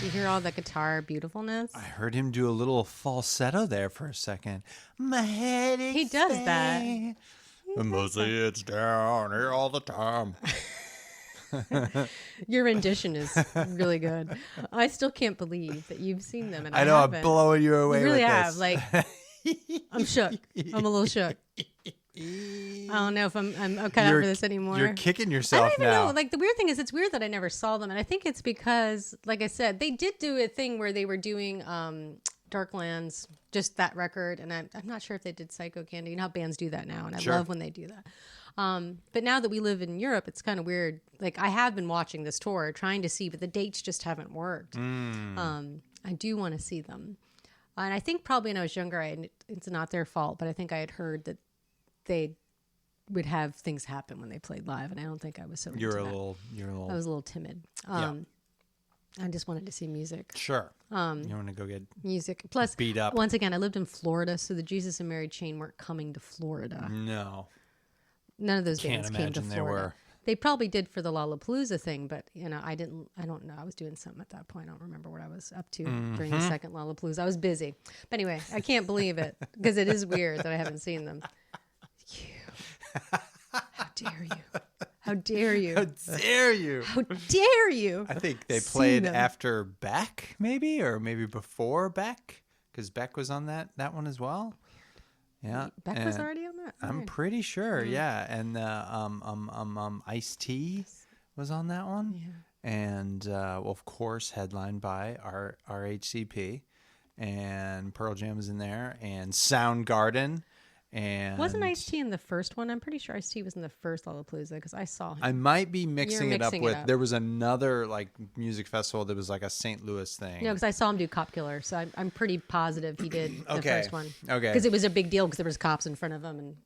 Do you hear all the guitar beautifulness? I heard him do a little falsetto there for a second. My head is He does that. spinning. Mostly it's down here all the time. Your rendition is really good. I still can't believe that you've seen them. And I know I'm haven't. blowing you away You really with have. this. Like, I'm shook. I'm a little shook. I don't know if I'm cut out for this anymore. You're kicking I yourself don't even now. know. Like, the weird thing is, it's weird that I never saw them, and I think it's because, like I said, they did do a thing where they were doing Darklands, just that record, and I'm not sure if they did Psychocandy. You know how bands do that now, and I Sure. love when they do that. But now that we live in Europe, it's kind of weird. Like, I have been watching this tour, trying to see, but the dates just haven't worked. I do want to see them, and I think probably when I was younger, it's not their fault, but I think I had heard that they would have things happen when they played live, and I don't think I was so into You're a that. little. I was a little timid. Yeah. I just wanted to see music. Sure. You want to go get Music. Plus, beat up? once again, I lived in Florida, so the Jesus and Mary chain weren't coming to Florida. No. None of those Can't bands came to imagine they Florida. were. They probably did for the Lollapalooza thing, but I don't know. I was doing something at that point. I don't remember what I was up to during the second Lollapalooza. I was busy. But anyway, I can't believe it because it is weird that I haven't seen them. How dare you? How dare you? How dare you? How dare you? I think they See played them. after Beck, maybe, or maybe before Beck, because Beck was on that one as well. Yeah, Beck was and already on that? I'm Weird. pretty sure. Yeah, and Ice-T was on that one, and well, of course, headlined by our RHCP, and Pearl Jam was in there, and Soundgarden, And Wasn't Ice-T in the first one? I'm pretty sure Ice-T was in the first Lollapalooza because I saw him. I might be mixing it up mixing with. it up. There was another like music festival that was like a St. Louis thing. No, because I saw him do Cop Killer, so I'm pretty positive he did the Okay. first one. Okay. Because it was a big deal because there was cops in front of him, and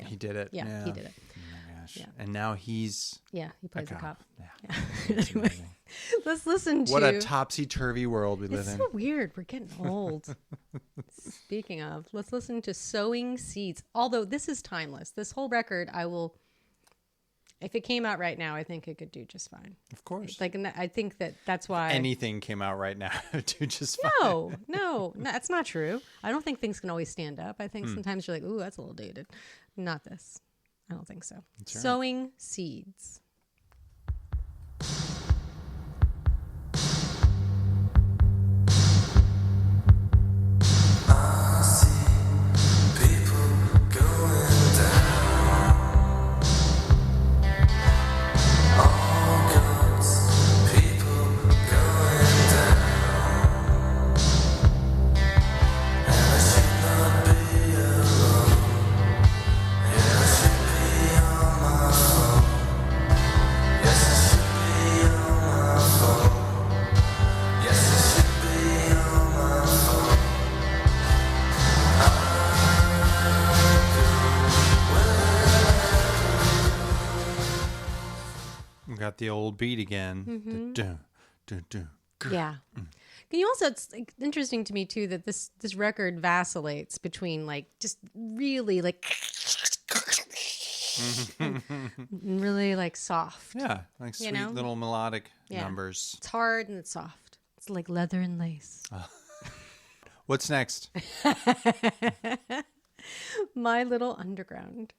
He did it. Yeah, he did it. Oh my gosh. Yeah. And now he's Yeah, he plays a a cop. Yeah. Anyway, amazing. let's listen to. What a topsy-turvy world we live It's in. so weird. We're getting old. Speaking of, let's listen to Sowing Seeds. Although this is timeless. This whole record, I will. If it came out right now, I think it could do just fine. Of course. Like, and I think that's why. Anything came out right now do just fine. No, that's not true. I don't think things can always stand up. I think sometimes you're like, ooh, that's a little dated. Not this. I don't think so. That's right. Sowing Seeds. We got the old beat again. Mm-hmm. Dun, dun, dun, dun. Yeah. Can you also, it's like, interesting to me too that this record vacillates between like just really like and really like soft. Yeah, like sweet know? little melodic Yeah. numbers. It's hard and it's soft. It's like leather and lace. What's next? My Little Underground.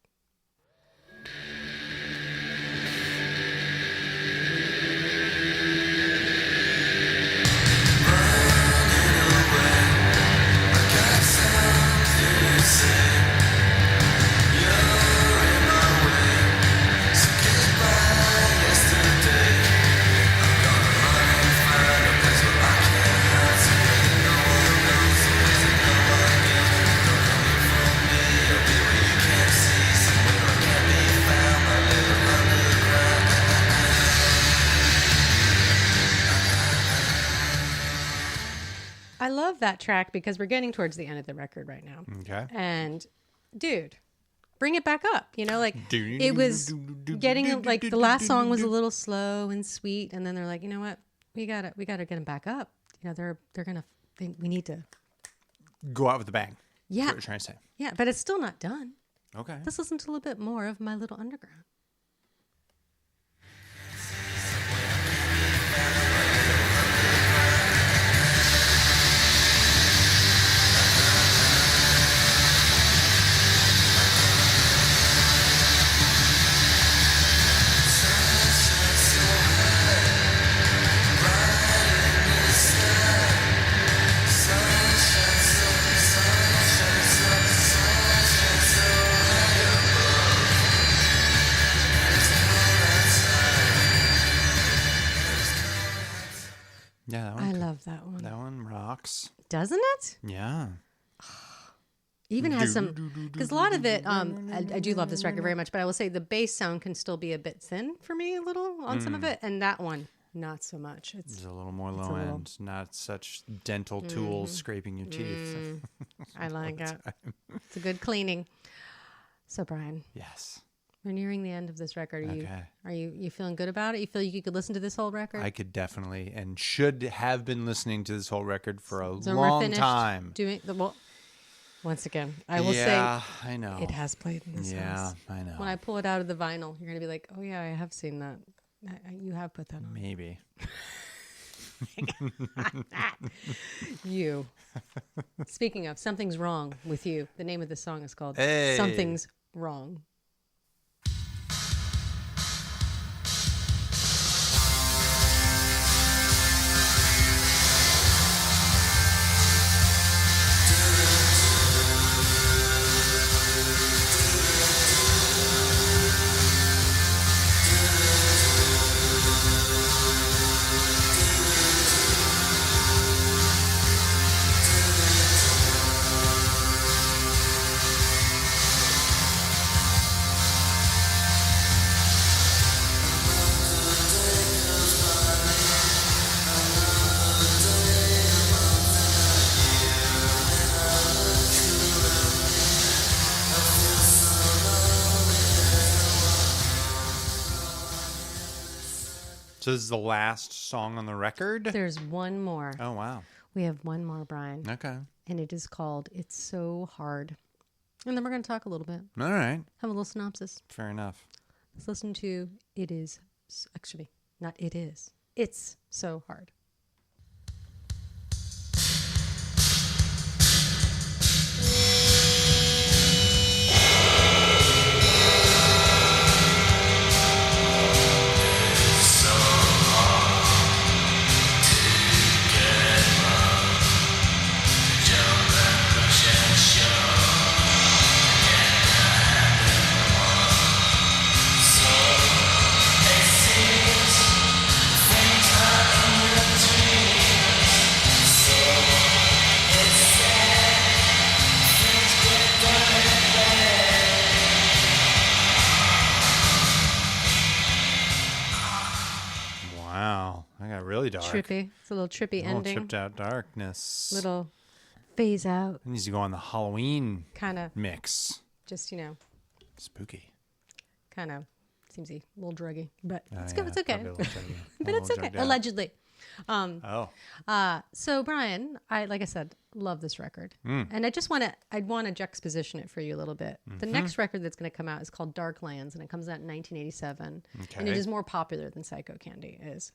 I love that track because we're getting towards the end of the record right now. Okay. And dude, bring it back up. You know, like it was getting like the last song was a little slow and sweet, and then they're like, you know what, we gotta get them back up. You know, they're gonna think we need to Go out with a bang. Yeah. That's what you're trying to say. Yeah, but it's still not done. Okay. Let's listen to a little bit more of My Little Underground. Yeah, that one. I love that one. That one rocks. Doesn't it? Yeah. Even has some, because a lot of it, I do love this record very much, but I will say the bass sound can still be a bit thin for me a little on some of it. And that one, not so much. It's a little more low end, not such dental tools scraping your teeth. I like it. It's a good cleaning. So Brian, Yes. we're nearing the end of this record. Okay. Are you feeling good about it? You feel you could listen to this whole record? I could definitely and should have been listening to this whole record for a So we're long finished time. doing the well. Once again, I will Yeah, say I know. it has played in this Yeah, house. I know. When I pull it out of the vinyl, you're gonna be like, "Oh yeah, I have seen that. You have put that on." Maybe. You. Speaking of, something's wrong with you. The name of the song is called Hey. "Something's Wrong." So this is the last song on the record? There's one more. Oh, wow. We have one more, Brian. Okay. And it is called It's So Hard. And then we're going to talk a little bit. All right. Have a little synopsis. Fair enough. Let's listen to It Is. Actually, not It Is. It's So Hard. Wow. I got really dark. Trippy. It's a little trippy A little ending. tripped out darkness. Little phase out. It needs to go on the Halloween Kind of mix. just, Spooky. kind of seems a little druggy. But Oh, it's yeah, good. It's okay. probably a little druggy. But A it's little okay. drugged out. Allegedly. Oh. So Brian, like I said, love this record, Mm. and I'd want to juxtaposition it for you a little bit. The Mm-hmm. next record that's going to come out is called Darklands, and it comes out in 1987, and it Okay. is more popular than Psychocandy is.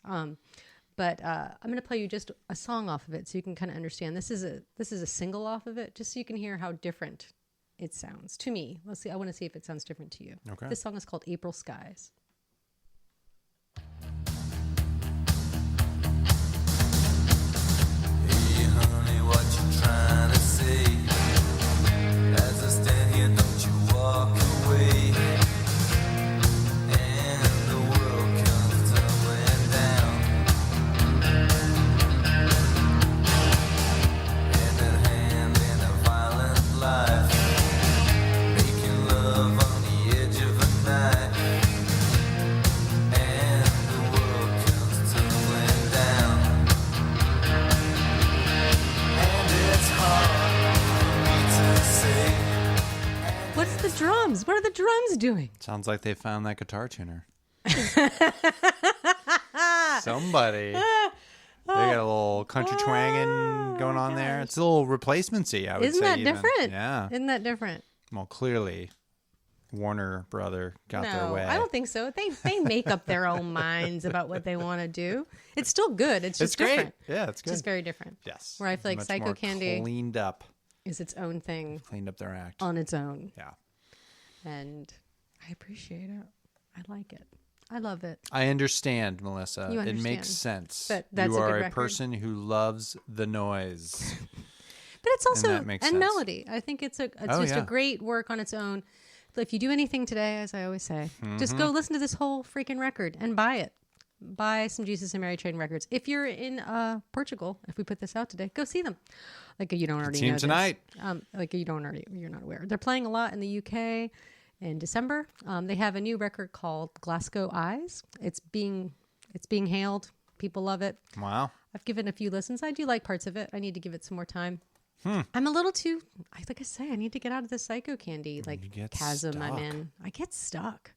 But I'm going to play you just a song off of it, so you can kind of understand. This is a single off of it, just so you can hear how different it sounds to me. Let's see. I want to see if it sounds different to you. Okay. This song is called April Skies. Hey honey, what you trying to say? As I stand here, don't you walk away. And the world comes tumbling down. Hand in hand in a violent life, making love on the edge of a knife. And the world comes tumbling down. And it's hard for me to say. What's the drums? What are the drums doing? Sounds like they found that guitar tuner. Somebody. They got a little country twanging going on there. It's a little replacement-y, I would Isn't say. that even. different? Yeah. Isn't that different? Well, clearly, Warner Brother got their No, way. I don't think so. They make up their own minds about what they want to do. It's still good. It's just It's great. different. Yeah, it's It's good. just very different. Yes. Where I feel like Much more Psychocandy cleaned up. is its own thing Cleaned up their act. on its own, Yeah. and I appreciate it. I like it. I love it. I understand, Melissa. You It makes understand. sense. But that's you a are good a record. person who loves the noise. But it's also that makes sense. melody. I think it's Oh, just yeah. a great work on its own. If you do anything today, as I always say, just Mm-hmm. go listen to this whole freaking record and buy it. Buy some Jesus and Mary Chain records. If you're in Portugal, if we put this out today, go see them. Like you don't already See 'em know this. tonight. Like you're not aware. They're playing a lot in the UK in December. They have a new record called Glasgow Eyes. It's being hailed. People love it. Wow. I've given a few listens. I do like parts of it. I need to give it some more time. Hmm. I'm a little too, like I say, I need to get out of the Psychocandy You get chasm I'm stuck. in. I get stuck.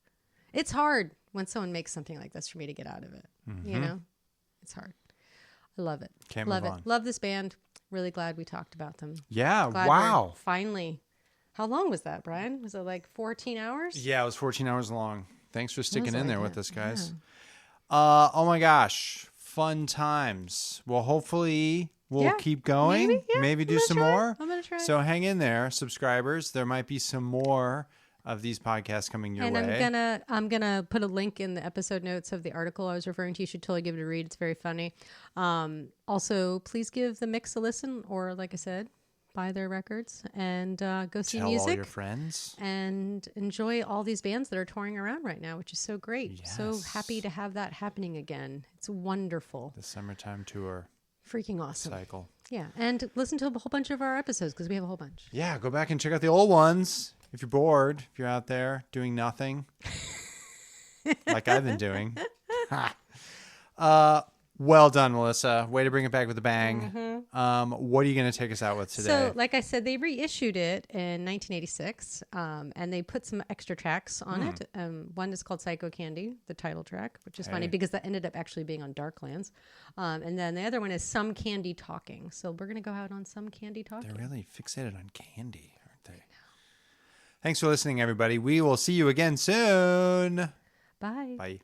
It's hard when someone makes something like this for me to get out of it. You know, it's hard. I love it. Mm-hmm. Can't love move it. on. Love this band. Really glad we talked about them. Yeah. Glad Wow. we're finally. How long was that, Brian? Was it like 14 hours? Yeah, it was 14 hours long. Thanks for sticking in like there with it. us, guys. Oh my gosh. Fun times. Well, hopefully we'll Yeah, keep going. maybe, yeah. Maybe I'm do gonna some try. more. I'm gonna try. So hang in there, subscribers. There might be some more of these podcasts coming your And way. I'm gonna put a link in the episode notes of the article I was referring to. You should totally give it a read. It's very funny. Also, please give the mix a listen, or like I said, buy their records and go see Tell all music your friends. and enjoy all these bands that are touring around right now, which is so great. So Yes. happy to have that happening again. It's wonderful, The summertime tour freaking awesome. cycle. Yeah, and listen to a whole bunch of our episodes because we have a whole bunch. Yeah, go back and check out the old ones. If you're bored, if you're out there doing nothing, like I've been doing. Well done, Melissa. Way to bring it back with a bang. What are you going to take us out with today? So, like I said, they reissued it in 1986, and they put some extra tracks on it. One is called Psychocandy, the title track, which is funny because that ended up actually being on Darklands. And then the other one is Some Candy Talking. So we're going to go out on Some Candy Talking. They're really fixated on candy, aren't they? Thanks for listening, everybody. We will see you again soon. Bye. Bye.